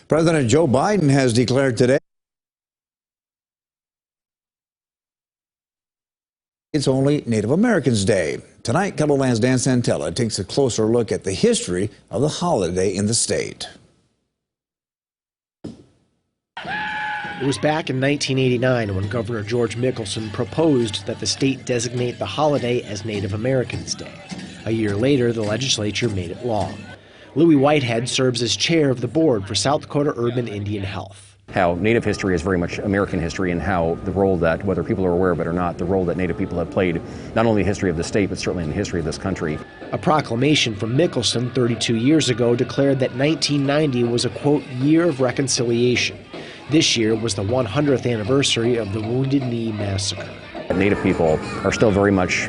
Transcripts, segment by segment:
President Joe Biden has declared today it's only Native Americans Day. Tonight, KELOLAND's Dan Santella takes a closer look at the history of the holiday in the state. It was back in 1989 when Governor George Mickelson proposed that the state designate the holiday as Native Americans Day. A year later, the legislature made it law. Louis Whitehead serves as chair of the board for South Dakota Urban Indian Health. How Native history is very much American history, and how the role that, whether people are aware of it or not, the role that Native people have played, not only in the history of the state, but certainly in the history of this country. A proclamation from Mickelson 32 years ago declared that 1990 was a, quote, year of reconciliation. This year was the 100th anniversary of the Wounded Knee Massacre. Native people are still very much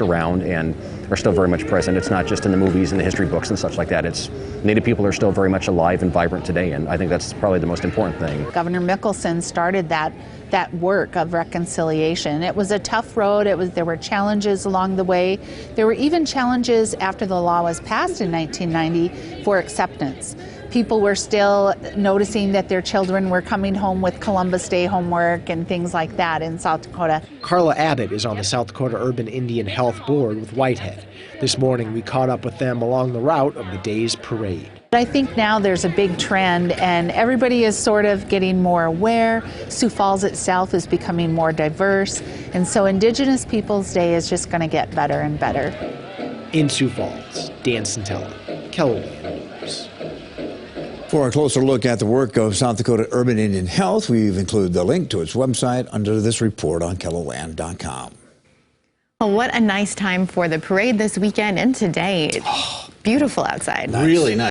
around and are still very much present. It's not just in the movies and the history books and such like that. It's Native people are still very much alive and vibrant today, and I think that's probably the most important thing. Governor Mickelson started that work of reconciliation. It was a tough road. There were challenges along the way. There were even challenges after the law was passed in 1990 for acceptance. People were still noticing that their children were coming home with Columbus Day homework and things like that in South Dakota. Carla Abbott is on the South Dakota Urban Indian Health Board with Whitehead. This morning we caught up with them along the route of the day's parade. I think now there's a big trend and everybody is sort of getting more aware. Sioux Falls itself is becoming more diverse, and so Indigenous Peoples Day is just going to get better and better. In Sioux Falls, Dan Santella, KELOLAND News. For a closer look at the work of South Dakota Urban Indian Health, we've included the link to its website under this report on KELOLAND.com. Well, what a nice time for the parade this weekend and today. Beautiful outside. Really nice.